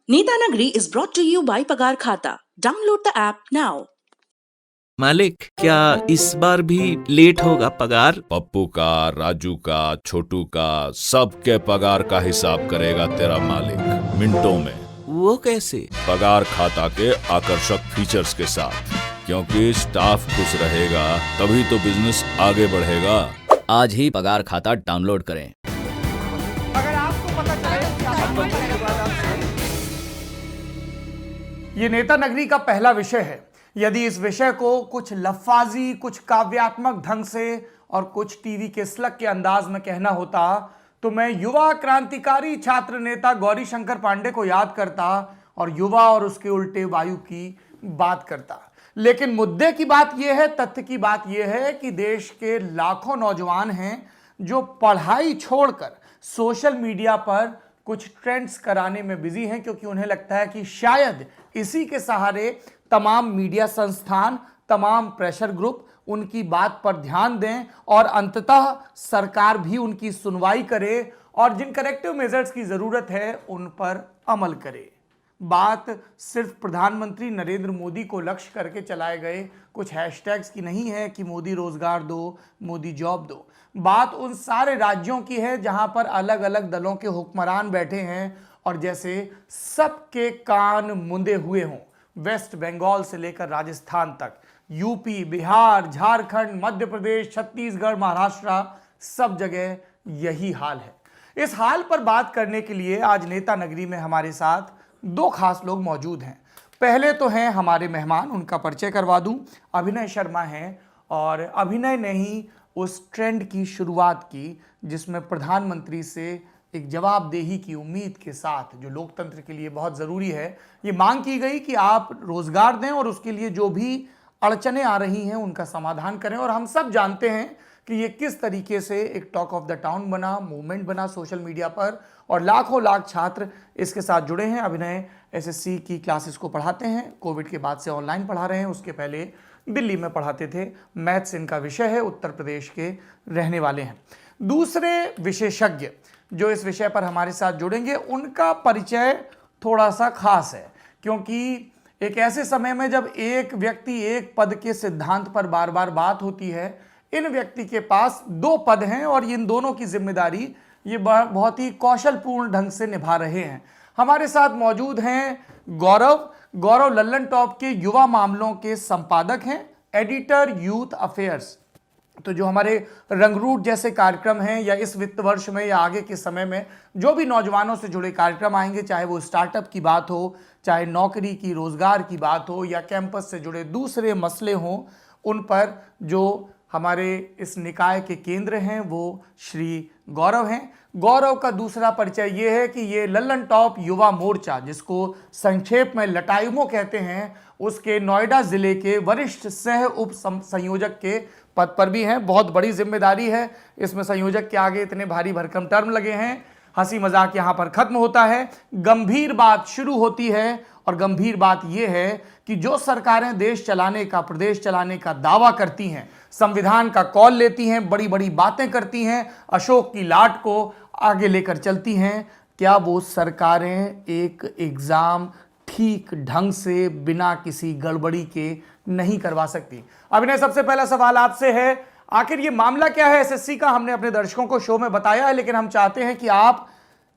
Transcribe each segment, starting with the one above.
Netanagri is brought to you by Pagar Khata. Download the app now. मालिक, क्या इस बार भी लेट होगा पगार? पप्पू का, राजू का, छोटू का, सबके पगार का हिसाब करेगा तेरा मालिक मिनटों में। वो कैसे? पगार खाता के आकर्षक फीचर्स के साथ, क्योंकि स्टाफ खुश रहेगा तभी तो बिजनेस आगे बढ़ेगा। आज ही पगार खाता डाउनलोड करें। अगर आपको पता चले कि ये नेता नगरी का पहला विषय है। यदि इस विषय को कुछ लफ्फाजी, कुछ काव्यात्मक ढंग से और कुछ टीवी के स्लग के अंदाज में कहना होता तो मैं युवा क्रांतिकारी छात्र नेता गौरी शंकर पांडे को याद करता और युवा और उसके उल्टे वायु की बात करता। लेकिन मुद्दे की बात यह है, तथ्य की बात यह है कि देश के लाखों नौजवान हैं जो पढ़ाई छोड़कर सोशल मीडिया पर कुछ ट्रेंड्स कराने में बिजी हैं, क्योंकि उन्हें लगता है कि शायद इसी के सहारे तमाम मीडिया संस्थान, तमाम प्रेशर ग्रुप उनकी बात पर ध्यान दें और अंततः सरकार भी उनकी सुनवाई करे और जिन करेक्टिव मेजर्स की जरूरत है उन पर अमल करे। बात सिर्फ प्रधानमंत्री नरेंद्र मोदी को लक्ष्य करके चलाए गए कुछ हैशटैग्स की नहीं है कि मोदी रोजगार दो, मोदी जॉब दो। बात उन सारे राज्यों की है जहां पर अलग अलग दलों के हुक्मरान बैठे हैं और जैसे सबके कान मुंदे हुए हों। वेस्ट बंगाल से लेकर राजस्थान तक, यूपी, बिहार, झारखंड, मध्य प्रदेश, छत्तीसगढ़, महाराष्ट्र, सब जगह यही हाल है। इस हाल पर बात करने के लिए आज नेता नगरी में हमारे साथ दो खास लोग मौजूद हैं। पहले तो हैं हमारे मेहमान, उनका परिचय करवा दूं। अभिनय शर्मा हैं और अभिनय ने ही उस ट्रेंड की शुरुआत की जिसमें प्रधानमंत्री से एक जवाबदेही की उम्मीद के साथ, जो लोकतंत्र के लिए बहुत ज़रूरी है, ये मांग की गई कि आप रोज़गार दें और उसके लिए जो भी अड़चनें आ रही हैं उनका समाधान करें। और हम सब जानते हैं कि ये किस तरीके से एक टॉक ऑफ द टाउन बना, मूवमेंट बना सोशल मीडिया पर और लाखों लाख छात्र इसके साथ जुड़े हैं। अभिनय एसएससी की क्लासेस को पढ़ाते हैं, कोविड के बाद से ऑनलाइन पढ़ा रहे हैं, उसके पहले दिल्ली में पढ़ाते थे। मैथ्स इनका विषय है, उत्तर प्रदेश के रहने वाले हैं। दूसरे विशेषज्ञ जो इस विषय पर हमारे साथ जुड़ेंगे उनका परिचय थोड़ा सा खास है, क्योंकि एक ऐसे समय में जब एक व्यक्ति एक पद के सिद्धांत पर बार बार बात होती है, इन व्यक्ति के पास दो पद हैं और इन दोनों की जिम्मेदारी ये बहुत ही कौशलपूर्ण ढंग से निभा रहे हैं। हमारे साथ मौजूद हैं गौरव लल्लन टॉप के युवा मामलों के संपादक हैं, एडिटर यूथ अफेयर्स। तो जो हमारे रंगरूट जैसे कार्यक्रम हैं या इस वित्त वर्ष में या आगे के समय में जो भी नौजवानों से जुड़े कार्यक्रम आएंगे, चाहे वो स्टार्टअप की बात हो, चाहे नौकरी की, रोजगार की बात हो या कैंपस से जुड़े दूसरे मसले हों, उन पर जो हमारे इस निकाय के केंद्र हैं वो श्री गौरव हैं। गौरव का दूसरा परिचय ये है कि ये लल्लन टॉप युवा मोर्चा, जिसको संक्षेप में लटायुमो कहते हैं, उसके नोएडा जिले के वरिष्ठ सह उप संयोजक के पद पर भी हैं। बहुत बड़ी जिम्मेदारी है, इसमें संयोजक के आगे इतने भारी भरकम टर्म लगे हैं। हंसी मजाक यहाँ पर खत्म होता है, गंभीर बात शुरू होती है और गंभीर बात यह है कि जो सरकारें देश चलाने का, प्रदेश चलाने का दावा करती हैं, संविधान का कॉल लेती हैं, बड़ी बड़ी बातें करती हैं, अशोक की लाट को आगे लेकर चलती हैं, क्या वो सरकारें एक एग्जाम ठीक ढंग से बिना किसी गड़बड़ी के नहीं करवा सकती? अभिनय, सबसे पहला सवाल आपसे है, आखिर ये मामला क्या है एसएससी का? हमने अपने दर्शकों को शो में बताया है, लेकिन हम चाहते हैं कि आप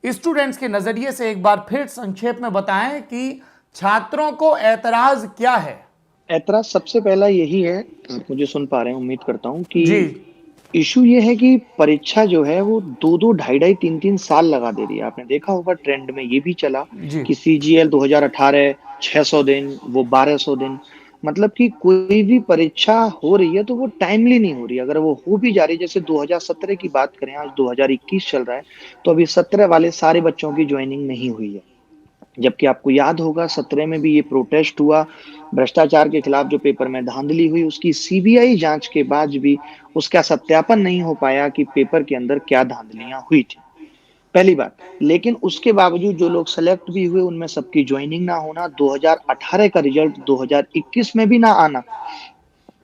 स्टूडेंट्स के नजरिए से एक बार फिर संक्षेप में बताएं कि छात्रों को ऐतराज क्या है। ऐतराज सबसे पहला यही है, आप मुझे सुन पा रहे हैं उम्मीद करता हूं, कि इशू ये है कि परीक्षा जो है वो 2-2, 2.5-2, 3-3 साल लगा दे रही है। आपने देखा होगा ट्रेंड में ये भी चला कि सीजीएल 2018 600 दिन, वो 1200 दिन। मतलब कि कोई भी परीक्षा हो रही है तो वो टाइमली नहीं हो रही। अगर वो हो भी जा रही है, जैसे 2017 की बात करें, आज 2021 चल रहा है, तो अभी 17 वाले सारे बच्चों की ज्वाइनिंग नहीं हुई है। जबकि आपको याद होगा 17 में भी ये प्रोटेस्ट हुआ, भ्रष्टाचार के खिलाफ जो पेपर में धांधली हुई, उसकी सीबीआई जांच के बाद भी उसका सत्यापन नहीं हो पाया कि पेपर के अंदर क्या धांधलियां हुई थी, पहली बात। लेकिन उसके बावजूद जो लोग सेलेक्ट भी हुए उनमें सबकी ज्वाइनिंग ना होना, 2018 का रिजल्ट 2021 में भी ना आना।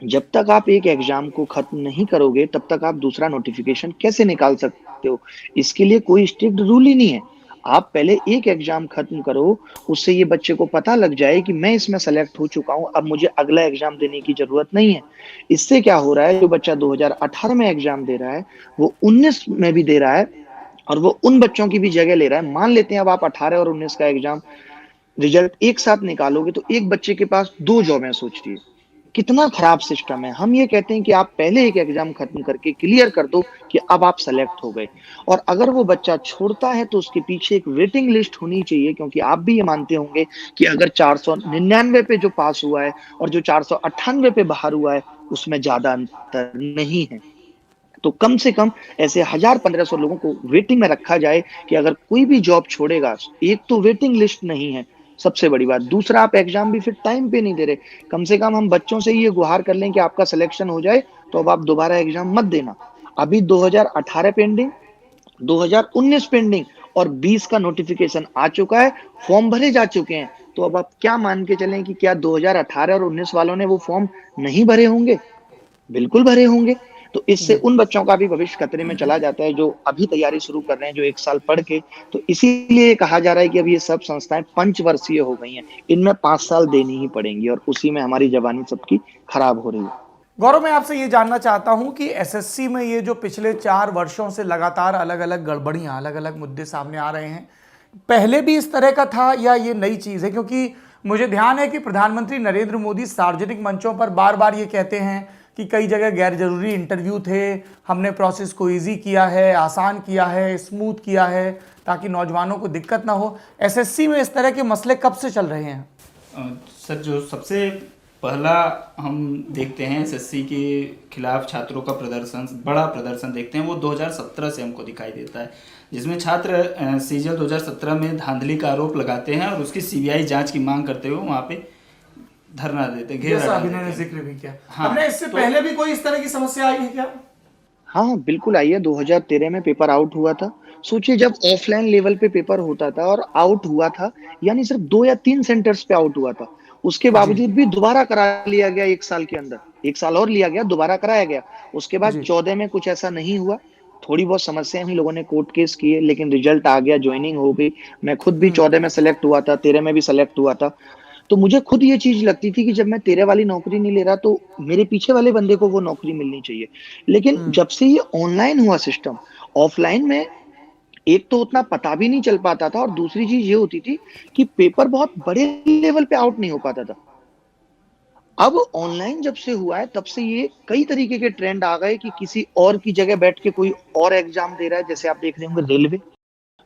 जब तक आप एक एग्जाम को खत्म नहीं करोगे तब तक आप दूसरा नोटिफिकेशन कैसे निकाल सकते हो? इसके लिए कोई स्ट्रिक्ट रूल ही नहीं है। आप पहले एक एग्जाम खत्म करो, उससे ये बच्चे को पता लग जाए कि मैं इसमें सेलेक्ट हो चुका हूं, अब मुझे अगला एग्जाम देने की जरूरत नहीं है। इससे क्या हो रहा है, जो बच्चा 2018 में एग्जाम दे रहा है वो 19 में भी दे रहा है और वो उन बच्चों की भी जगह ले रहा है। मान लेते हैं अब आप 18 और 19 का एग्जाम रिजल्ट एक साथ निकालोगे तो एक बच्चे के पास 2 जॉब है। सोचिए कितना खराब सिस्टम है। हम ये कहते हैं कि आप पहले एक एग्जाम खत्म करके क्लियर कर दो कि अब आप सेलेक्ट हो गए, और अगर वो बच्चा छोड़ता है तो उसके पीछे एक वेटिंग लिस्ट होनी चाहिए, क्योंकि आप भी ये मानते होंगे कि अगर 499 पे जो पास हुआ है और जो 498 पे बाहर हुआ है उसमें ज्यादा अंतर नहीं है। तो कम से कम ऐसे 1000-1500 लोगों को वेटिंग में रखा जाए कि अगर कोई भी जॉब छोड़ेगा, एक तो वेटिंग लिस्ट नहीं है सबसे बड़ी बात, दूसरा आप एग्जाम भी फिर टाइम पे नहीं दे रहे। कम से कम हम बच्चों से ये गुहार कर लें कि आपका सिलेक्शन हो जाए तो अब आप दोबारा एग्जाम मत देना। अभी 2018 पेंडिंग, 2019 पेंडिंग और 20 का नोटिफिकेशन आ चुका है, फॉर्म भरे जा चुके हैं। तो अब आप क्या मान के चलें कि क्या 2018 और 19 वालों ने वो फॉर्म नहीं भरे होंगे? बिल्कुल भरे होंगे। तो इससे उन बच्चों का भी भविष्य खतरे में चला जाता है जो अभी तैयारी शुरू कर रहे हैं, जो 1 साल पढ़ के। तो इसीलिए कहा जा रहा है कि अब ये सब संस्थाएं पंचवर्षीय हो गई हैं, इनमें 5 साल देनी ही पड़ेंगी और उसी में हमारी जवानी सबकी खराब हो रही है। गौरव, मैं आपसे ये जानना चाहता हूं कि एसएससी में ये जो पिछले 4 वर्षों से लगातार अलग अलग गड़बड़ियां, अलग अलग मुद्दे सामने आ रहे हैं, पहले भी इस तरह का था या ये नई चीज है? क्योंकि मुझे ध्यान है कि प्रधानमंत्री नरेंद्र मोदी सार्वजनिक मंचों पर बार बार ये कहते हैं कि कई जगह गैर जरूरी इंटरव्यू थे, हमने प्रोसेस को इजी किया है, आसान किया है, स्मूथ किया है ताकि नौजवानों को दिक्कत ना हो। एसएससी में इस तरह के मसले कब से चल रहे हैं? सर, जो सबसे पहला हम देखते हैं एसएससी के खिलाफ छात्रों का प्रदर्शन, बड़ा प्रदर्शन देखते हैं, वो 2017 से हमको दिखाई देता है, जिसमें छात्र सीजीएल 2017 में धांधली का आरोप लगाते हैं और उसकी सीबीआई जांच की मांग करते हुए वहाँ पे धरना देते हैं, घेरा डालते हैं। जिक्र भी किया। हाँ, हमने इससे पहले भी कोई इस तरह की समस्या आई है क्या? हाँ बिल्कुल आई है। 2013 में पेपर आउट हुआ था। सोचिए जब ऑफलाइन लेवल पे पेपर होता था और आउट हुआ था, यानी सिर्फ 2 या 3 सेंटर्स पे आउट हुआ था, उसके बावजूद भी दोबारा करा लिया गया 1 साल के अंदर। 1 साल और लिया गया, दोबारा कराया गया। उसके बाद 14 में कुछ ऐसा नहीं हुआ, थोड़ी बहुत समस्याएं हुई, लोगों ने कोर्ट केस किए, लेकिन रिजल्ट आ गया, ज्वाइनिंग हो गई। मैं खुद भी 14 में सेलेक्ट हुआ था, 13 में भी सेलेक्ट हुआ था। तो मुझे खुद ये चीज लगती थी कि जब मैं 13 वाली नौकरी नहीं ले रहा तो मेरे पीछे वाले बंदे को वो नौकरी मिलनी चाहिए। लेकिन जब से ये ऑनलाइन हुआ सिस्टम, ऑफलाइन में एक तो उतना पता भी नहीं चल पाता था और दूसरी चीज ये होती थी कि पेपर बहुत बड़े लेवल पे आउट नहीं हो पाता था। अब ऑनलाइन जब से हुआ है तब से ये कई तरीके के ट्रेंड आ गए कि किसी और की जगह बैठ के कोई और एग्जाम दे रहा है। जैसे आप देख रहे होंगे रेलवे,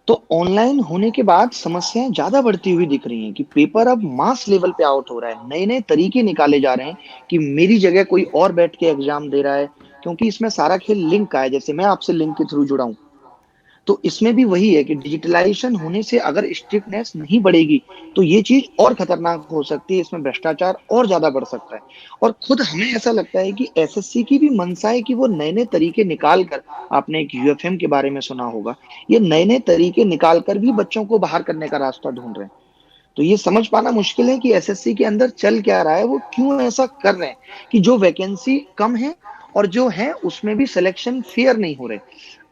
तो ऑनलाइन होने के बाद समस्याएं ज्यादा बढ़ती हुई दिख रही हैं कि पेपर अब मास लेवल पे आउट हो रहा है। नए नए तरीके निकाले जा रहे हैं कि मेरी जगह कोई और बैठ के एग्जाम दे रहा है, क्योंकि इसमें सारा खेल लिंक का है। जैसे मैं आपसे लिंक के थ्रू जुड़ा हूं, तो इसमें भी वही है कि डिजिटलाइजेशन होने से अगर स्ट्रिक्टनेस नहीं बढ़ेगी तो ये चीज और खतरनाक हो सकती है, इसमें भ्रष्टाचार और ज्यादा बढ़ सकता है। और खुद हमें ऐसा लगता है कि एसएससी की भी मंशा है कि वो नए नए तरीके निकाल कर, आपने एक यूएफएम के बारे में सुना होगा, ये नए नए तरीके निकाल कर भी बच्चों को बाहर करने का रास्ता ढूंढ रहे हैं। तो ये समझ पाना मुश्किल है कि एसएससी के अंदर चल क्या रहा है, वो क्यों ऐसा कर रहे हैं कि जो वैकेंसी कम है और जो है उसमें भी सिलेक्शन फेयर नहीं हो रहे।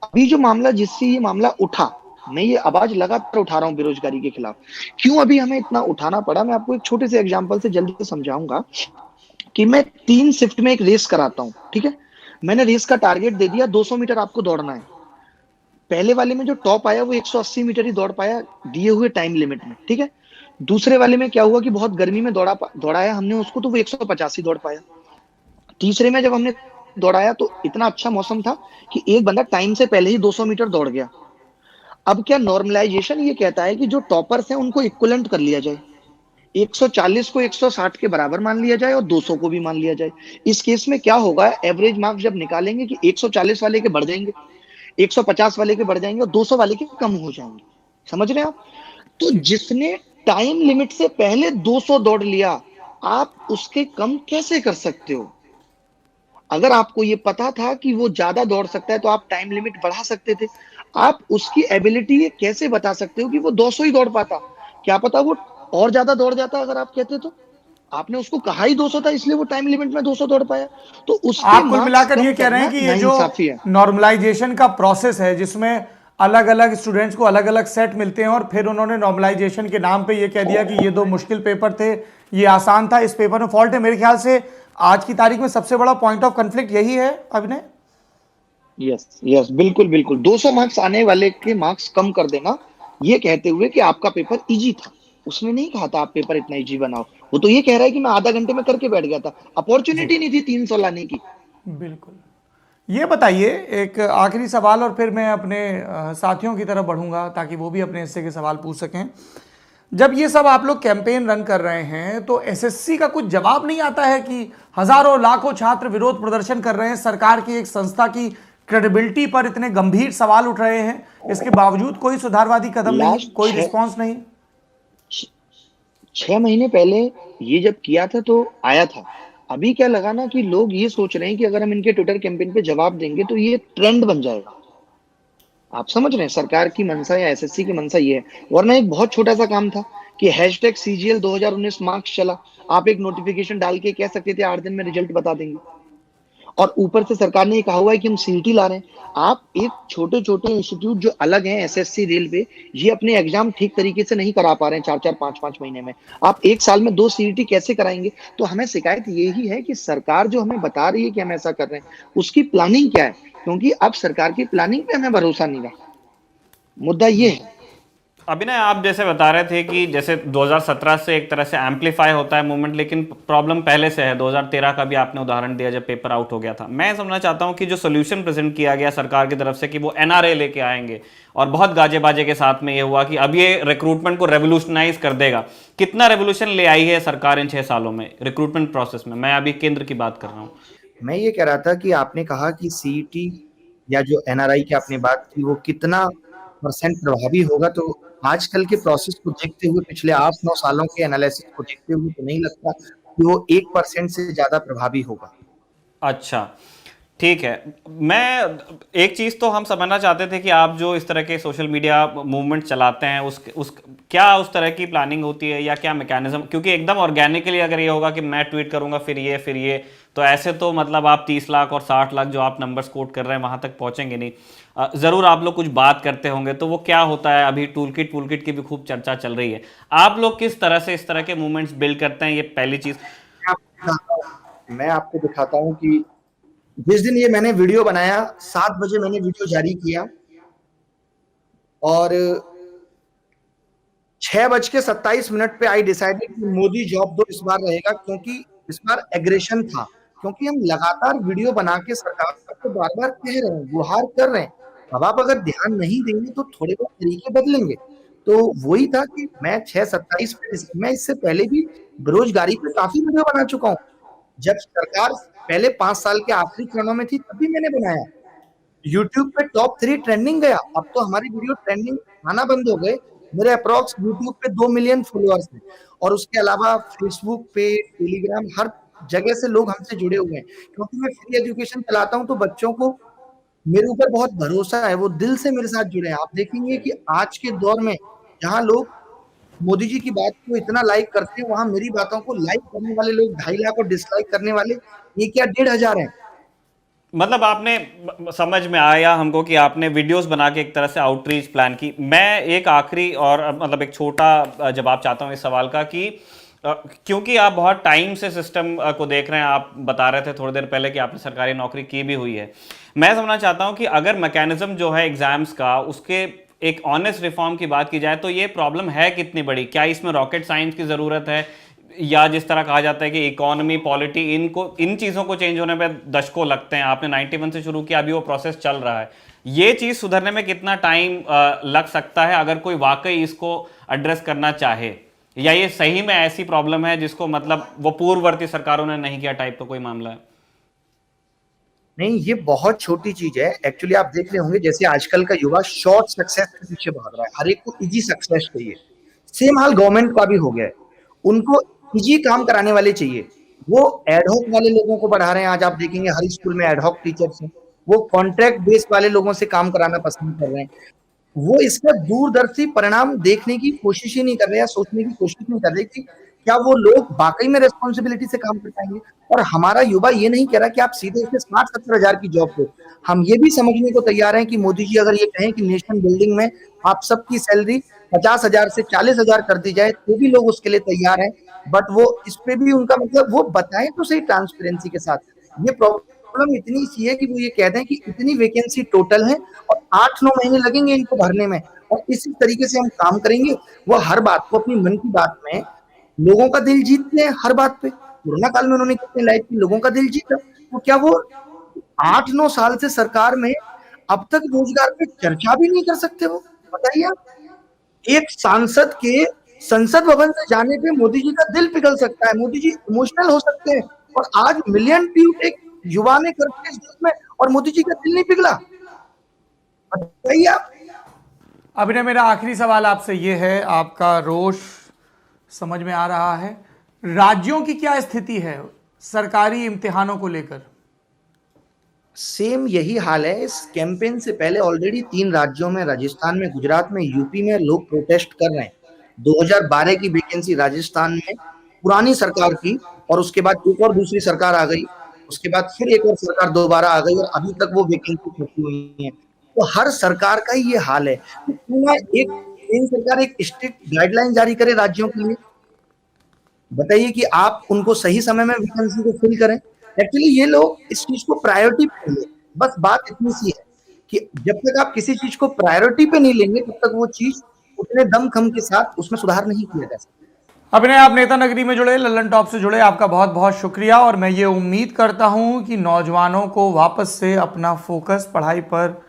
अभी जो मामला, जिससे ये मामला उठा, मैं ये आवाज लगातार उठा रहा हूँ बेरोजगारी के खिलाफ, क्यों अभी हमें इतना उठाना पड़ा, मैं आपको एक छोटे से एग्जांपल से जल्दी से समझाऊंगा कि मैं 3 शिफ्ट में एक रेस कराता हूँ। ठीक है, मैंने रेस का टारगेट दे दिया, 200 मीटर आपको दौड़ना है। पहले वाले में जो टॉप आया वो 180 मीटर ही दौड़ पाया दिए हुए टाइम लिमिट में। ठीक है, दूसरे वाले में क्या हुआ कि बहुत गर्मी में दौड़ाया हमने उसको, तो वो 150 ही दौड़ पाया। तीसरे में जब हमने दौड़ाया तो इतना अच्छा मौसम था कि एक बंदा टाइम से पहले ही 200 मीटर दौड़ गया। अब क्या नॉर्मलाइजेशन ये कहता है कि जो टॉपर्स हैं उनको इक्विवेलेंट कर लिया जाए, 140 को 160 के बराबर मान लिया जाए और 200 को भी मान लिया जाए। इस केस में क्या होगा, एवरेज मार्क्स जब निकालेंगे कि 140 वाले के बढ़ जाएंगे, 150 वाले के बढ़ जाएंगे और 200 वाले के कम हो जाएंगे। समझ रहे हैं आप? तो जिसने टाइम लिमिट से पहले 200 दौड़ लिया, आप उसके कम कैसे कर सकते हो? अगर आपको ये पता था कि वो ज्यादा दौड़ सकता है तो आप टाइम लिमिट बढ़ा सकते थे। आप उसकी एबिलिटी ये कैसे बता सकते हो कि वो 200 ही दौड़ पाता? क्या पता वो और ज्यादा दौड़ जाता अगर आप कहते तो। आपने उसको कहा ही 200 था, इसलिए वो टाइम लिमिट में 200 दौड़ पाया। तो उसके आप कुल मिलाकर ये कह रहे हैं कि ये जो नॉर्मलाइजेशन का प्रोसेस है, जिसमें अलग अलग स्टूडेंट्स को अलग अलग सेट मिलते हैं, और फिर उन्होंने नॉर्मलाइजेशन के नाम पे ये कह दिया कि ये 2 मुश्किल पेपर थे, ये आसान था, इस पेपर में फॉल्ट है। मेरे ख्याल से आज की तारीख में सबसे बड़ा पॉइंट ऑफ कॉन्फ्लिक्ट यही है अभिनय। यस यस, बिल्कुल बिल्कुल। 200 मार्क्स आने वाले के मार्क्स कम कर देना, ये कहते हुए कि आपका पेपर इजी था। उसने नहीं कहा था आप पेपर इतना इजी बनाओ, वो तो ये कह रहा है कि मैं आधा घंटे में करके बैठ गया था, अपॉर्चुनिटी नहीं थी 300 लाने की। बिल्कुल। ये बताइए एक आखिरी सवाल, और फिर मैं अपने साथियों की तरफ बढ़ूंगा ताकि वो भी अपने हिस्से के सवाल पूछ सकें। जब ये सब आप लोग कैंपेन रन कर रहे हैं तो एसएससी का कुछ जवाब नहीं आता है कि हजारों लाखों छात्र विरोध प्रदर्शन कर रहे हैं, सरकार की एक संस्था की क्रेडिबिलिटी पर इतने गंभीर सवाल उठ रहे हैं, इसके बावजूद कोई सुधारवादी कदम नहीं, कोई रिस्पॉन्स नहीं। 6 महीने पहले ये जब किया था तो आया था। अभी क्या लगा ना कि लोग ये सोच रहे हैं कि अगर हम इनके ट्विटर कैंपेन पे जवाब देंगे तो ये ट्रेंड बन जाएगा। आप समझ रहे हैं सरकार की मंशा या एसएससी की मंशा ये है। वरना एक बहुत छोटा सा काम था कि #CGL 2019 मार्क्स चला, आप एक नोटिफिकेशन डाल के कह सकते थे 8 दिन में रिजल्ट बता देंगे। और ऊपर से सरकार ने कहा हुआ है कि हम सीईटी ला रहे हैं। आप एक छोटे छोटे इंस्टीट्यूट जो अलग हैं, एसएससी, रेलवे, ये अपने एग्जाम ठीक तरीके से नहीं करा पा रहे हैं 4-4 5-5 महीने में। आप एक साल में 2 सीईटी कैसे कराएंगे? तो हमें शिकायत यही है कि सरकार जो हमें बता रही है कि हम ऐसा कर रहे हैं, उसकी प्लानिंग क्या है? क्योंकि अब सरकार की प्लानिंग पे हमें भरोसा नहीं रहा। मुद्दा ये है। अभिनय, आप जैसे बता रहे थे कि जैसे 2017 से एक तरह से एम्पलीफाई होता है मूवमेंट, लेकिन प्रॉब्लम पहले से है। 2013 का भी आपने उदाहरण दिया जब पेपर आउट हो गया था। मैं समझना चाहता हूं कि जो सोल्यूशन प्रेजेंट किया गया सरकार की तरफ से कि वो एनआरए लेके आएंगे, और बहुत गाजे बाजे के साथ में ये हुआ कि अब ये रिक्रूटमेंट को रेवोल्यूशनाइज कर देगा। कितना रेवोल्यूशन ले आई है सरकार इन 6 सालों में रिक्रूटमेंट प्रोसेस में? मैं अभी केंद्र की बात कर रहा हूँ। मैं ये कह रहा था कि आपने कहा कि सीईटी या जो एनआरआई की आपने बात की वो कितना % प्रभावी होगा, तो आजकल के प्रोसेस को देखते हुए, पिछले 8-9 सालों के एनालिसिस को देखते हुए तो नहीं लगता कि वो 1% से ज्यादा प्रभावी होगा। अच्छा, ठीक है। मैं एक चीज़ तो हम समझना चाहते थे कि आप जो इस तरह के सोशल मीडिया मूवमेंट चलाते हैं क्या उस तरह की प्लानिंग होती है या क्या मैकेनिज्म? क्योंकि एकदम ऑर्गेनिकली अगर ये होगा कि मैं ट्वीट करूंगा फिर ये, तो ऐसे तो मतलब आप 30 लाख और 60 लाख जो आप नंबर्स कोट कर रहे हैं वहां तक पहुंचेंगे नहीं। ज़रूर आप लोग कुछ बात करते होंगे, तो वो क्या होता है? अभी टूलकिट की भी खूब चर्चा चल रही है। आप लोग किस तरह से इस तरह के मूवमेंट्स बिल्ड करते हैं? ये पहली चीज़। मैं आपको दिखाता हूँ कि जिस दिन ये मैंने वीडियो बनाया, 7 बजे मैंने वीडियो जारी किया और 6:27 पे आई डिसाइडेड कि मोदी जॉब दो इस बार रहेगा, क्योंकि इस बार एग्रेशन था। क्योंकि हम लगातार वीडियो बना के सरकार को बार बार कह रहे हैं, गुहार कर रहे हैं। अब आप अगर ध्यान नहीं देंगे तो थोड़े बहुत तरीके बदलेंगे। तो वही था कि मैं 6/27 पे, मैं इससे पहले भी बेरोजगारी पे काफी वीडियो बना चुका हूँ। जब सरकार पहले 5 साल के आखिरी चरणों में थी तभी मैंने बनाया। यूट्यूब पे टॉप 3 ट्रेंडिंग गया। अब तो हमारी वीडियो ट्रेंडिंग आना बंद हो गए। मेरे अप्रॉक्स यूट्यूब पे 2 मिलियन फॉलोअर्स हैं, और उसके अलावा फेसबुक पे, टेलीग्राम, हर जगह से लोग हमसे जुड़े हुए हैं। क्योंकि मैं फ्री एजुकेशन चलाता हूं तो बच्चों को मेरे ऊपर बहुत भरोसा है, वो दिल से मेरे साथ जुड़े हैं। आप देखेंगे कि आज के दौर में जहां लोग मोदी जी की बात को इतना लाइक करते हैं, वहां मेरी बातों को लाइक करने वाले लोग 2.5 लाख और डिसलाइक करने वाले ये क्या 1,500 हैं। मतलब आपने, समझ में आया हमको कि आपने वीडियोस बना के एक तरह से आउटरीच प्लान की। मैं एक आखिरी और मतलब एक छोटा जवाब चाहता हूं इस सवाल का कि क्योंकि आप बहुत टाइम से सिस्टम को देख रहे हैं, आप बता रहे थे थोड़ी देर पहले कि आपने सरकारी नौकरी की भी हुई है। मैं समझना चाहता हूं कि अगर मैकेनिज्म जो है एग्जाम्स का, उसके एक ऑनेस्ट रिफॉर्म की बात की जाए तो ये प्रॉब्लम है कितनी बड़ी? क्या इसमें रॉकेट साइंस की ज़रूरत है, या जिस तरह कहा जाता है कि इकोनॉमी, पॉलिटी, इन चीज़ों को चेंज होने पे दशकों लगते हैं? आपने 91 से शुरू किया, अभी वो प्रोसेस चल रहा है। ये चीज़ सुधरने में कितना टाइम लग सकता है अगर कोई वाकई इसको एड्रेस करना चाहे, या ये सही में ऐसी प्रॉब्लम है जिसको मतलब वो पूर्ववर्ती सरकारों ने नहीं किया टाइप का कोई मामला है? नहीं, ये बहुत छोटी चीज है। एक्चुअली आप देख रहे होंगे जैसे आजकल का युवा शॉर्ट सक्सेस के पीछे भाग रहा है, हर एक को इजी सक्सेस चाहिए। सेम हाल गवर्नमेंट का भी हो गया है, उनको इजी काम कराने वाले चाहिए। वो एडहॉक वाले लोगों को बढ़ा रहे हैं। आज आप देखेंगे हर स्कूल में एडहॉक टीचर्स हैं, वो कॉन्ट्रैक्ट बेस वाले लोगों से काम कराना पसंद कर रहे हैं। वो इसका दूरदर्शी परिणाम देखने की कोशिश ही नहीं कर रहे या सोचने की कोशिश नहीं कर रहे कि क्या वो लोग वाकई में रेस्पॉन्सिबिलिटी से काम कर पाएंगे? और हमारा युवा ये नहीं कह रहा कि आप सीधे इसे 60-70 हजार की जॉब दो। हम ये भी समझने को तैयार हैं कि मोदी जी अगर ये कहें कि नेशन बिल्डिंग में आप सबकी सैलरी 50,000 से 40,000 कर दी जाए तो भी लोग उसके लिए तैयार हैं। बट वो इस पे भी उनका मतलब वो बताएं तो सही ट्रांसपेरेंसी के साथ। ये प्रॉब्लम इतनी सी है कि वो ये कह दें कि इतनी वैकेंसी टोटल है और 8-9 महीने लगेंगे इनको भरने में, और इसी तरीके से हम काम करेंगे। वो हर बात को अपनी मन की बात में लोगों का दिल जीतते हैं हर बात पे। कोरोना काल में उन्होंने कितने लाइफ की लोगों का दिल जीता, तो क्या वो 8-9 साल से सरकार में अब तक रोजगार पे चर्चा भी नहीं कर सकते? वो बताइए आप। एक सांसद के संसद भवन से जाने पे मोदी जी का दिल पिघल सकता है, मोदी जी इमोशनल हो सकते हैं, और आज मिलियन ट्वीट एक युवा ने करके इस देश में और मोदी जी का दिल नहीं पिघला? बताइए आप। अभिनय, मेरा आखिरी सवाल आपसे ये है, आपका रोष समझ में आ रहा है, राज्यों की क्या स्थिति है सरकारी इम्तिहानों को लेकर? सेम यही हाल है। इस कैंपेन से पहले ऑलरेडी 3 राज्यों में, राजस्थान में, गुजरात में, यूपी में लोग प्रोटेस्ट कर रहे हैं। 2012 की वैकेंसी राजस्थान में पुरानी सरकार की, और उसके बाद एक और दूसरी सरकार आ गई, उसके बाद फिर एक और सरकार दोबारा आ गई, और अभी तक वो वैकेंसी छुपी हुई है। तो हर सरकार का ही ये हाल है। तो क्यों ना एक सरकार एक स्ट्रिक्ट गाइडलाइन जारी करे राज्यों के लिए, बताइए कि आप उनको सही समय में वैकेंसी को फिल करें। एक्चुअली ये लोग इस चीज को प्रायोरिटी पे लें, बस बात इतनी सी है कि जब तक आप किसी चीज को प्रायोरिटी पे नहीं लेंगे तब तक वो चीज उतने दमखम के साथ उसमें सुधार नहीं किया जा सकता। अभिनय, आप नेता नगरी में जुड़े, लल्लन टॉप से जुड़े, आपका बहुत बहुत शुक्रिया। और मैं ये उम्मीद करता हूं कि नौजवानों को वापस से अपना फोकस पढ़ाई पर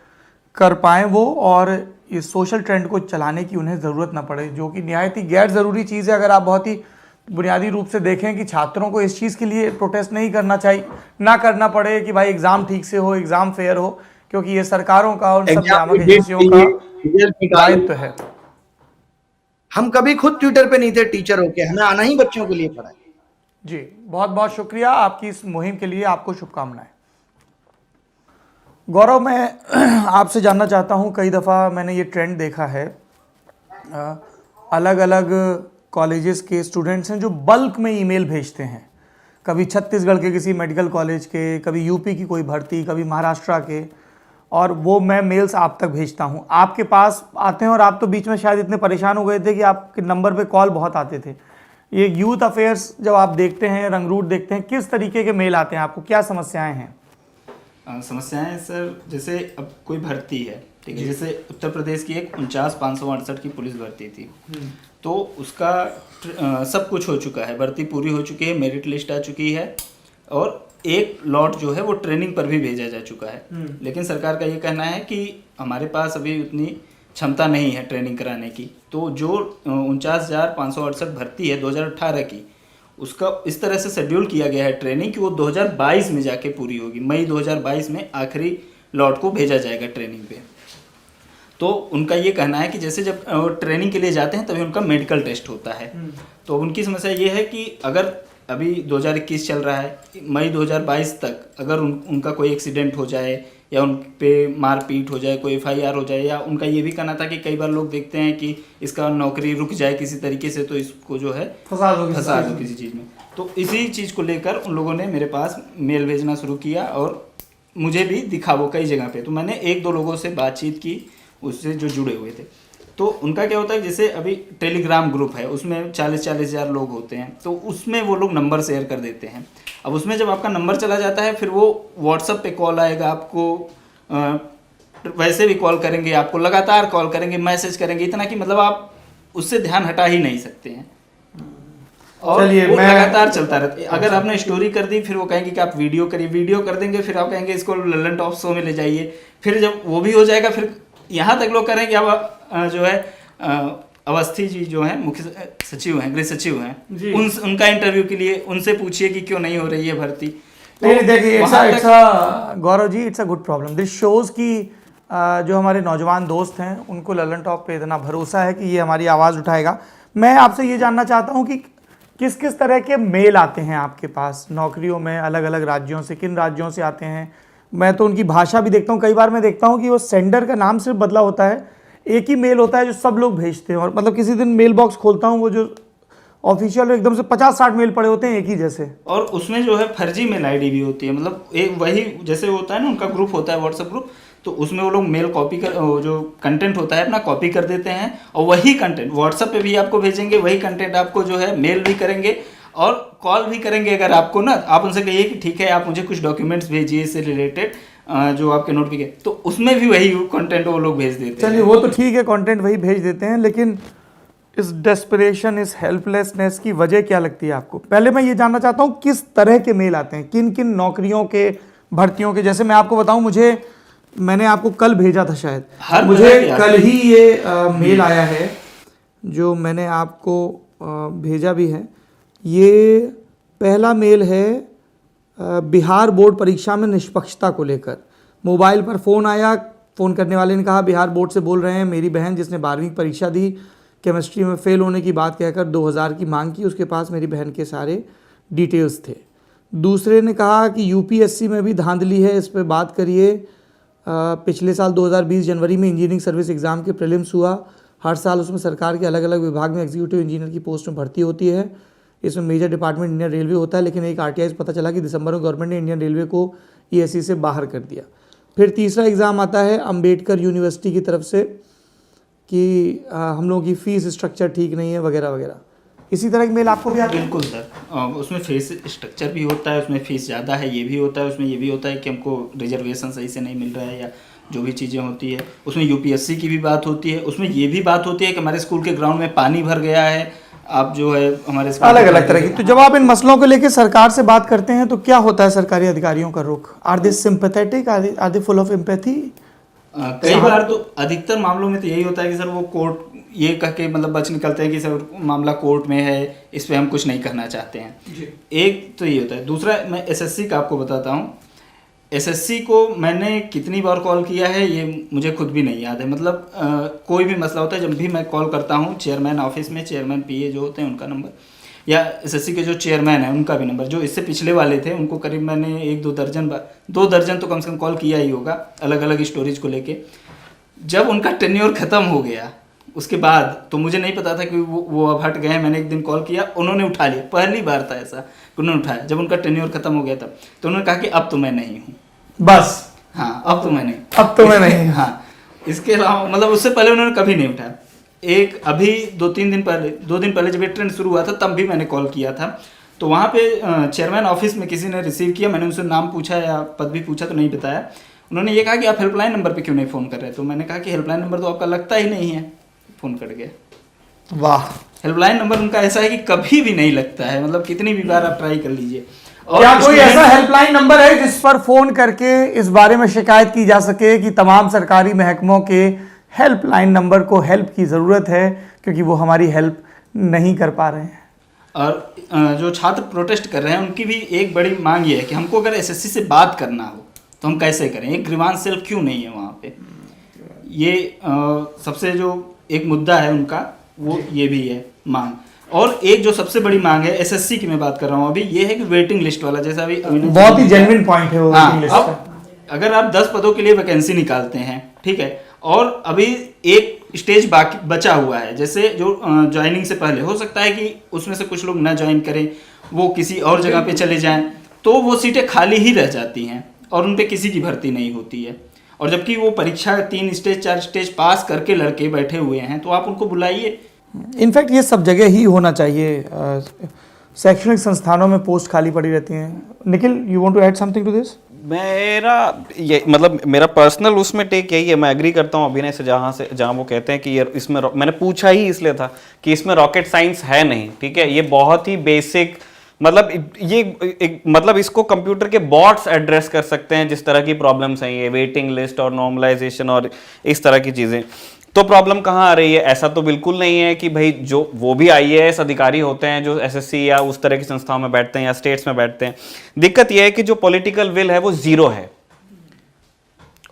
कर पाएं वो, और इस सोशल ट्रेंड को चलाने की उन्हें ज़रूरत ना पड़े, जो कि निहायत ही गैर ज़रूरी चीज़ है। अगर आप बहुत ही बुनियादी रूप से देखें कि छात्रों को इस चीज़ के लिए प्रोटेस्ट नहीं करना चाहिए, ना करना पड़े कि भाई एग्ज़ाम ठीक से हो, एग्ज़ाम फेयर हो, क्योंकि ये सरकारों का और सब नियामक एजेंसियों का दायित्व है। हम कभी खुद ट्विटर पे नहीं थे टीचर होके, हमें आना ही बच्चों के लिए पड़ा है। जी, बहुत बहुत शुक्रिया आपकी इस मुहिम के लिए, आपको शुभकामनाएं। गौरव, मैं आपसे जानना चाहता हूं, कई दफ़ा मैंने ये ट्रेंड देखा है, अलग अलग कॉलेजेस के स्टूडेंट्स हैं जो बल्क में ईमेल भेजते हैं, कभी छत्तीसगढ़ के किसी मेडिकल कॉलेज के, कभी यूपी की कोई भर्ती, कभी महाराष्ट्र के, और वो मैं मेल्स आप तक भेजता हूं, आपके पास आते हैं, और आप तो बीच में शायद इतने परेशान हो गए थे कि आपके नंबर पे कॉल बहुत आते थे। ये यूथ अफेयर्स जब आप देखते हैं, रंगरूट देखते हैं, किस तरीके के मेल आते हैं आपको, क्या समस्याएं हैं? समस्याएं सर, जैसे अब कोई भर्ती है, ठीक है, जैसे उत्तर प्रदेश की एक 49,568 की पुलिस भर्ती थी, तो उसका सब कुछ हो चुका है, भर्ती पूरी हो चुकी है, मेरिट लिस्ट आ चुकी है, और एक लॉट जो है वो ट्रेनिंग पर भी भेजा जा चुका है। लेकिन सरकार का ये कहना है कि हमारे पास अभी उतनी क्षमता नहीं है ट्रेनिंग कराने की, तो जो 49,568 भर्ती है 2018 की, उसका इस तरह से शेड्यूल किया गया है ट्रेनिंग कि वो 2022 में जाके पूरी होगी। मई 2022 में आखिरी लॉट को भेजा जाएगा ट्रेनिंग पे। तो उनका ये कहना है कि जैसे जब ट्रेनिंग के लिए जाते हैं तभी उनका मेडिकल टेस्ट होता है। तो उनकी समस्या ये है कि अगर अभी 2021 चल रहा है, मई 2022 तक अगर उनका कोई एक्सीडेंट हो जाए या उन पे मारपीट हो जाए, कोई FIR हो जाए, या उनका ये भी कहना था कि कई बार लोग देखते हैं कि इसका नौकरी रुक जाए किसी तरीके से, तो इसको जो है फंसा दो किसी चीज़ में। तो इसी चीज़ को लेकर उन लोगों ने मेरे पास मेल भेजना शुरू किया, और मुझे भी दिखा वो कई जगह पे। तो मैंने 1-2 लोगों से बातचीत की उससे जो जुड़े हुए थे। तो उनका क्या होता है, जैसे अभी टेलीग्राम ग्रुप है, उसमें 40-40 हज़ार लोग होते हैं, तो उसमें वो लोग नंबर शेयर कर देते हैं। अब उसमें जब आपका नंबर चला जाता है, फिर वो व्हाट्सएप पे कॉल आएगा आपको, वैसे भी कॉल करेंगे आपको, लगातार कॉल करेंगे, मैसेज करेंगे, इतना कि मतलब आप उससे ध्यान हटा ही नहीं सकते हैं, और वो लगातार चलता रहता है। अगर आपने स्टोरी कर दी, फिर वो कहेंगे कि आप वीडियो करिए, वीडियो कर देंगे, फिर आप कहेंगे इसको लल्लन टॉप शो में ले जाइए, फिर जब वो भी हो जाएगा, फिर यहाँ तक लोग करेंगे अब जो है अवस्थी जी जो हैं मुख्य सचिव हैं, गृह सचिव हैं, उनका इंटरव्यू के लिए उनसे पूछिए कि क्यों नहीं हो रही है भर्ती। नहीं, देखिए, Gaurav ji, it's a good problem. This shows कि जो हमारे नौजवान दोस्त हैं उनको लल्लन टॉप पे इतना भरोसा है कि ये हमारी आवाज़ उठाएगा। मैं आपसे ये जानना चाहता हूँ कि किस किस तरह के मेल आते हैं आपके पास नौकरियों में, अलग अलग राज्यों से, किन राज्यों से आते हैं? मैं तो उनकी भाषा भी देखता हूँ, कई बार मैं देखता हूँ कि वो सेंडर का नाम सिर्फ बदला होता है, एक ही मेल होता है जो सब लोग भेजते हैं, और मतलब किसी दिन मेल बॉक्स खोलता हूँ, वो जो ऑफिशियल एकदम से 50-60 मेल पड़े होते हैं एक ही जैसे। और उसमें जो है फर्जी मेल आईडी भी होती है, मतलब एक वही जैसे होता है ना, उनका ग्रुप होता है व्हाट्सएप ग्रुप, तो उसमें वो लोग मेल कॉपी कर, जो कंटेंट होता है अपना कॉपी कर देते हैं और वही कंटेंट व्हाट्सएप पे भी आपको भेजेंगे, वही कंटेंट आपको जो है मेल भी करेंगे और कॉल भी करेंगे। अगर आपको ना, आप उनसे कहिए कि ठीक है आप मुझे कुछ डॉक्यूमेंट्स भेजिए इससे रिलेटेड जो आपके नोटिफिकेशन, तो उसमें भी वही कंटेंट वो लोग भेज देते हैं। चलिए वो तो ठीक है, कंटेंट वही भेज देते हैं, लेकिन इस डेस्परेशन, इस हेल्पलेसनेस की वजह क्या लगती है आपको? पहले मैं ये जानना चाहता हूँ किस तरह के मेल आते हैं, किन किन नौकरियों के, भर्तियों के? जैसे मैं आपको बताऊं, मैंने आपको कल भेजा था शायद, मुझे कल ही ये मेल आया है जो मैंने आपको भेजा भी है। ये पहला मेल है बिहार बोर्ड परीक्षा में निष्पक्षता को लेकर। मोबाइल पर फ़ोन आया, फ़ोन करने वाले ने कहा बिहार बोर्ड से बोल रहे हैं, मेरी बहन जिसने 12वीं परीक्षा दी, केमिस्ट्री में फ़ेल होने की बात कहकर 2000 की मांग की, उसके पास मेरी बहन के सारे डिटेल्स थे। दूसरे ने कहा कि यूपीएससी में भी धांधली है, इस पर बात करिए। पिछले साल 2020 जनवरी में इंजीनियरिंग सर्विस एग्ज़ाम के प्रीलिम्स हुआ। हर साल उसमें सरकार के अलग अलग विभाग में एग्जीक्यूटिव इंजीनियर की पोस्ट में भर्ती होती है। इसमें मेजर डिपार्टमेंट इंडियन रेलवे होता है, लेकिन एक आरटीआई से पता चला कि दिसंबर में गवर्नमेंट ने इंडियन रेलवे को ईएससी से बाहर कर दिया। फिर तीसरा एग्ज़ाम आता है अंबेडकर यूनिवर्सिटी की तरफ से कि हम लोगों की फ़ीस स्ट्रक्चर ठीक नहीं है वगैरह वगैरह। इसी तरह की मेल आपको भी आती है? बिल्कुल सर, उसमें फीस स्ट्रक्चर भी होता है, उसमें फ़ीस ज़्यादा है ये भी होता है, उसमें ये भी होता है कि हमको रिजर्वेशन सही से नहीं मिल रहा है या जो भी चीज़ें होती है। उसमें यूपीएससी की भी बात होती है, उसमें ये भी बात होती है कि हमारे स्कूल के ग्राउंड में पानी भर गया है, आप जो है हमारे अलग अलग तरह की। तो जब आप इन मसलों को लेकर सरकार से बात करते हैं तो क्या होता है सरकारी अधिकारियों का रुख? Are they sympathetic, are they full of empathy? कई बार तो अधिकतर मामलों में तो यही होता है कि सर वो कोर्ट ये कह के मतलब बच निकलते हैं कि सर मामला कोर्ट में है, इस पे हम कुछ नहीं करना चाहते हैं। एक तो ये होता है। दूसरा मैं एसएससी का आपको बताता हूँ। एसएससी को मैंने कितनी बार कॉल किया है ये मुझे खुद भी नहीं याद है। मतलब कोई भी मसला होता है, जब भी मैं कॉल करता हूँ चेयरमैन ऑफिस में, चेयरमैन पीए जो होते हैं उनका नंबर, या एसएससी के जो चेयरमैन है उनका भी नंबर, जो इससे पिछले वाले थे उनको करीब मैंने 1-2 दर्जन 2 दर्जन तो कम से कम कॉल किया ही होगा, अलग अलग स्टोरेज को लेके। जब उनका टेन्योर ख़त्म हो गया उसके बाद तो मुझे नहीं पता था कि वो अब हट गए हैं। मैंने एक दिन कॉल किया, उन्होंने उठा लिया। पहली बार था ऐसा कि उन्होंने उठाया जब उनका टेन्योर खत्म हो गया तब, तो उन्होंने कहा कि अब तो मैं नहीं हूँ, बस। हाँ अब तो मैं नहीं, अब तो मैं नहीं। हाँ, इसके अलावा मतलब उससे पहले उन्होंने कभी नहीं उठाया। एक अभी 2 दिन पहले जब ये ट्रेंड शुरू हुआ था तब भी मैंने कॉल किया था, तो वहाँ पे चेयरमैन ऑफिस में किसी ने रिसीव किया। मैंने उनसे नाम पूछा या पद भी पूछा तो नहीं बताया। उन्होंने ये कहा कि आप हेल्पलाइन नंबर पे क्यों नहीं फ़ोन कर रहे? तो मैंने कहा कि हेल्पलाइन नंबर तो आपका लगता ही नहीं है। फ़ोन कट गया। वाह। हेल्पलाइन नंबर उनका ऐसा है कि कभी भी नहीं लगता है, मतलब कितनी भी बार आप ट्राई कर लीजिए। और क्या कोई ऐसा हेल्पलाइन नंबर है जिस पर फोन करके इस बारे में शिकायत की जा सके कि तमाम सरकारी महकमों के हेल्पलाइन नंबर को हेल्प की ज़रूरत है क्योंकि वो हमारी हेल्प नहीं कर पा रहे हैं? और जो छात्र प्रोटेस्ट कर रहे हैं उनकी भी एक बड़ी मांग ये है कि हमको अगर एसएससी से बात करना हो तो हम कैसे करें? एक ग्रीवांस सेल क्यों नहीं है वहाँ पे? ये सबसे जो एक मुद्दा है उनका वो ये भी है मांग। और एक जो सबसे बड़ी मांग है एसएससी की मैं बात कर रहा हूँ अभी, ये है कि वेटिंग लिस्ट वाला, जैसा अभी बहुत ही जेन्युइन पॉइंट है वो वेटिंग लिस्ट का। अगर आप 10 पदों के लिए वैकेंसी निकालते हैं, ठीक है, और अभी एक स्टेज बाकी बचा हुआ है, जैसे जो ज्वाइनिंग से पहले हो सकता है कि उसमें से कुछ लोग ना ज्वाइन करें, वो किसी और जगह पे चले जाएं, तो वो सीटें खाली ही रह जाती हैं और उन पे किसी की भर्ती नहीं होती है। और जबकि वो परीक्षा 3 स्टेज 4 स्टेज पास करके लड़के बैठे हुए हैं, तो आप उनको बुलाइए। इनफैक्ट ये सब जगह ही होना चाहिए। शैक्षणिक संस्थानों में पोस्ट खाली पड़ी रहती हैं। Nikhil, you want to add something to this? मेरा पर्सनल उसमें टेक यही है, मैं एग्री करता हूँ अभिनय से, जहाँ वो कहते हैं कि ये इसमें, मैंने पूछा ही इसलिए था कि इसमें रॉकेट साइंस है नहीं, ठीक है, ये बहुत ही बेसिक, मतलब ये मतलब इसको कंप्यूटर के बॉट्स एड्रेस कर सकते हैं जिस तरह की प्रॉब्लम्स हैं, ये वेटिंग लिस्ट और नॉर्मलाइजेशन और इस तरह की चीज़ें। तो प्रॉब्लम कहाँ आ रही है? ऐसा तो बिल्कुल नहीं है कि भाई जो वो भी आईएएस अधिकारी होते हैं जो एसएससी या उस तरह की संस्थाओं में बैठते हैं या स्टेट्स में बैठते हैं। दिक्कत यह है कि जो पॉलिटिकल विल है वो जीरो है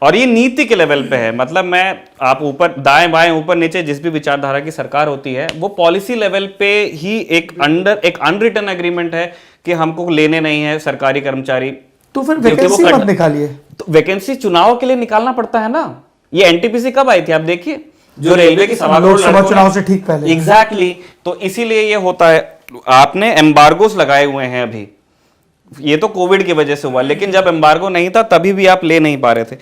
और ये नीति के लेवल पे है। मतलब आप ऊपर दाएं बाएं ऊपर नीचे जिस भी विचारधारा की सरकार होती है वो पॉलिसी लेवल पे ही एक अनरिटन एग्रीमेंट है कि हमको लेने नहीं है सरकारी कर्मचारी। तो फिर वैकेंसी मत निकालिए। तो वैकेंसी चुनाव के लिए निकालना पड़ता है ना। ये एनटीपीसी कब आई थी आप देखिए, जो रेलवे की लोकसभा चुनाव से ठीक पहले। एग्जैक्टली। तो इसीलिए ये होता है। आपने एम्बार्गोस लगाए हुए हैं अभी, ये तो कोविड की वजह से हुआ, लेकिन जब एम्बार्गो नहीं था तभी भी आप ले नहीं पा रहे थे।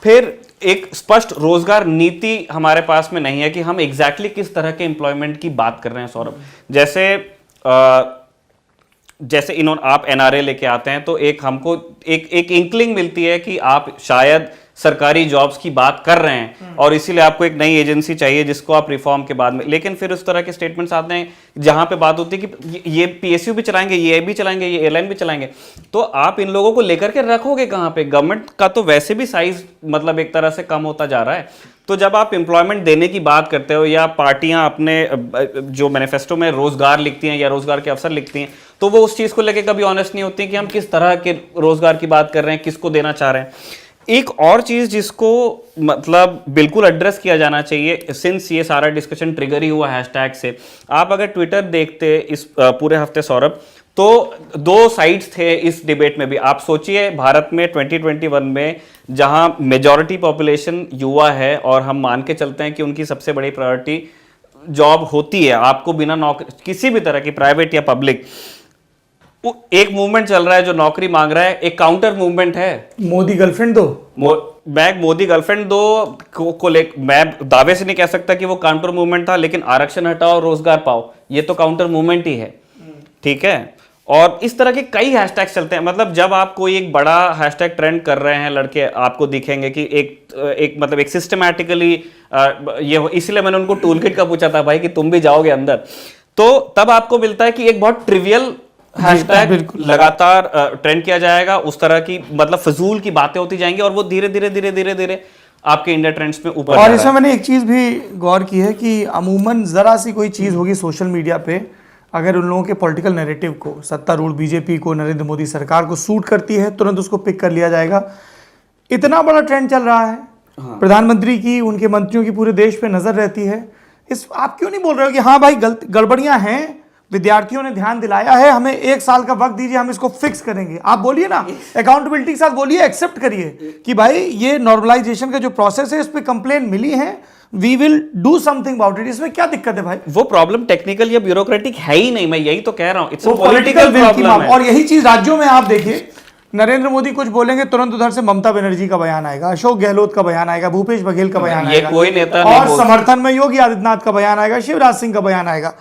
फिर एक स्पष्ट रोजगार नीति हमारे पास में नहीं है कि हम एग्जैक्टली किस तरह के एम्प्लॉयमेंट की बात कर रहे हैं सौरभ। जैसे इन्होंने आप एनआरए लेके आते हैं तो एक हमको एक इंकलिंग मिलती है कि आप शायद सरकारी जॉब्स की बात कर रहे हैं और इसीलिए आपको एक नई एजेंसी चाहिए जिसको आप रिफॉर्म के बाद में, लेकिन फिर उस तरह के स्टेटमेंट्स आते हैं जहां पे बात होती है कि ये पीएसयू भी चलाएंगे, ये भी चलाएंगे, ये एयरलाइन भी चलाएंगे, तो आप इन लोगों को लेकर के रखोगे कहां पे? गवर्नमेंट का तो वैसे भी साइज मतलब एक तरह से कम होता जा रहा है। तो जब आप एम्प्लॉयमेंट देने की बात करते हो या पार्टियां अपने जो मैनिफेस्टो में रोजगार लिखती हैं या रोजगार के अवसर लिखती हैं, तो वो उस चीज को लेकर कभी ऑनेस्ट नहीं होती कि हम किस तरह के रोजगार की बात कर रहे हैं, किसको देना चाह रहे हैं। एक और चीज जिसको मतलब बिल्कुल एड्रेस किया जाना चाहिए, सिंस ये सारा डिस्कशन ट्रिगर ही हुआ हैशटैग से, आप अगर ट्विटर देखते इस पूरे हफ्ते सौरभ, तो दो साइड्स थे इस डिबेट में भी। आप सोचिए भारत में 2021 में जहां मेजॉरिटी पॉपुलेशन युवा है और हम मान के चलते हैं कि उनकी सबसे बड़ी प्रायोरिटी जॉब होती है, आपको बिना नौकरी किसी भी तरह की प्राइवेट या पब्लिक, एक मूवमेंट चल रहा है जो नौकरी मांग रहा है, एक काउंटर मूवमेंट है मोदी गर्लफ्रेंड दो। मैं मोदी गर्लफ्रेंड दो को ले, मैं दावे से नहीं कह सकता कि वो काउंटर मूवमेंट था, लेकिन आरक्षण हटाओ रोजगार पाओ, ये तो काउंटर मूवमेंट ही है, ठीक है। और इस तरह के कई हैशटैग्स चलते हैं, मतलब जब आप कोई एक बड़ा हैशटैग ट्रेंड कर रहे हैं लड़के, आपको दिखेंगे कि एक मतलब एक सिस्टमैटिकली ये, इसलिए मैंने उनको टूल किट का पूछा था भाई कि तुम भी जाओगे अंदर, तो तब आपको मिलता है कि एक बहुत ट्रिवियल हैशटैग लगातार ट्रेंड किया जाएगा, उस तरह की मतलब फजूल की बातें होती जाएंगी और वो धीरे धीरे आपके इंडिया ट्रेंड्स में ऊपर। और इसमें मैंने एक चीज भी गौर की है कि अमूमन जरा सी कोई चीज होगी सोशल मीडिया पे, अगर उन लोगों के पॉलिटिकल नैरेटिव को, सत्तारूढ़ बीजेपी को, नरेंद्र मोदी सरकार को सूट करती है, तुरंत उसको पिक कर लिया जाएगा। इतना बड़ा ट्रेंड चल रहा है, प्रधानमंत्री की, उनके मंत्रियों की पूरे देश पे नजर रहती है। इस आप क्यों नहीं बोल रहे हो कि हाँ भाई गड़बड़ियां हैं, विद्यार्थियों ने ध्यान दिलाया है, हमें 1 साल का वक्त दीजिए, हम इसको फिक्स करेंगे। आप बोलिए ना, अकाउंटेबिलिटी के साथ बोलिए, एक्सेप्ट करिए कि भाई ये नॉर्मलाइजेशन का जो प्रोसेस है, इस पे कंप्लेन मिली है, we will do something about it. इसमें क्या दिक्कत है भाई? वो प्रॉब्लम टेक्निकल या ब्यूरोक्रेटिक है ही नहीं, मैं यही तो कह रहा हूं, इट्स पॉलिटिकल प्रॉब्लम है। और यही चीज राज्यों में आप देखिए, नरेंद्र मोदी कुछ बोलेंगे, तुरंत उधर से ममता बनर्जी का बयान आएगा, अशोक गहलोत का बयान आएगा, भूपेश बघेल का बयान आएगा, कोई नेता और समर्थन में योगी आदित्यनाथ का बयान आएगा, शिवराज सिंह का बयान आएगा।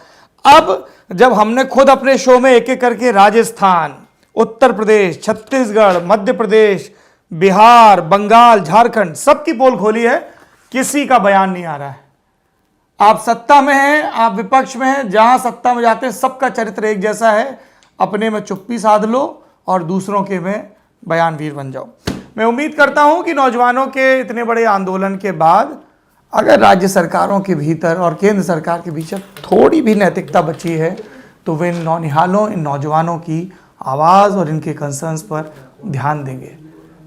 अब जब हमने खुद अपने शो में एक एक करके राजस्थान, उत्तर प्रदेश, छत्तीसगढ़, मध्य प्रदेश, बिहार, बंगाल, झारखंड, सबकी पोल खोली है, किसी का बयान नहीं आ रहा है। आप सत्ता में हैं, आप विपक्ष में हैं, जहां सत्ता में जाते हैं सबका चरित्र एक जैसा है, अपने में चुप्पी साध लो और दूसरों के में बयानवीर बन जाओ। मैं उम्मीद करता हूं कि नौजवानों के इतने बड़े आंदोलन के बाद अगर राज्य सरकारों के भीतर और केंद्र सरकार के बीच थोड़ी भी नैतिकता बची है, तो वे इन नौनिहालों, इन नौजवानों की आवाज़ और इनके कंसर्न्स पर ध्यान देंगे।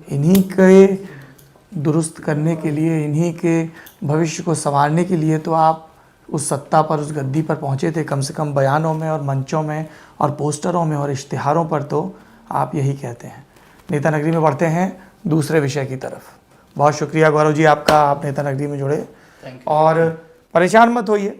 इन्हीं के दुरुस्त करने के लिए, इन्हीं के भविष्य को संवारने के लिए तो आप उस सत्ता पर, उस गद्दी पर पहुँचे थे, कम से कम बयानों में और मंचों में और पोस्टरों में और इश्तिहारों पर तो आप यही कहते हैं। नेता नगरी में बढ़ते हैं दूसरे विषय की तरफ। बहुत शुक्रिया गौरव जी आपका, आप नेता नगरी में जुड़े। और परेशान मत होइए,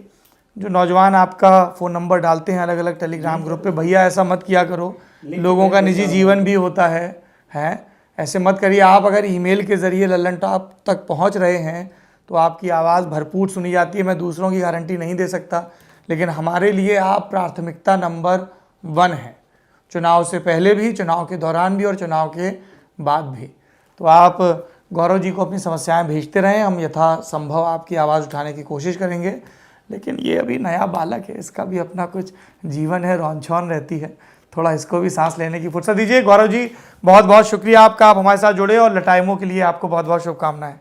जो नौजवान आपका फ़ोन नंबर डालते हैं अलग अलग टेलीग्राम ग्रुप पे, भैया ऐसा मत किया करो, लोगों का निजी जीवन भी होता है, ऐसे मत करिए। आप अगर ईमेल के ज़रिए लल्लन टॉप तक पहुंच रहे हैं तो आपकी आवाज़ भरपूर सुनी जाती है। मैं दूसरों की गारंटी नहीं दे सकता, लेकिन हमारे लिए आप प्राथमिकता नंबर 1 हैं, चुनाव से पहले भी, चुनाव के दौरान भी और चुनाव के बाद भी। तो आप गौरव जी को अपनी समस्याएं भेजते रहें, हम यथासंभव आपकी आवाज़ उठाने की कोशिश करेंगे। लेकिन ये अभी नया बालक है, इसका भी अपना कुछ जीवन है, रौन-छौन रहती है, थोड़ा इसको भी सांस लेने की फुर्सत दीजिए। गौरव जी बहुत बहुत शुक्रिया आपका, आप हमारे साथ जुड़े और लटाइमों के लिए आपको बहुत बहुत शुभकामनाएं।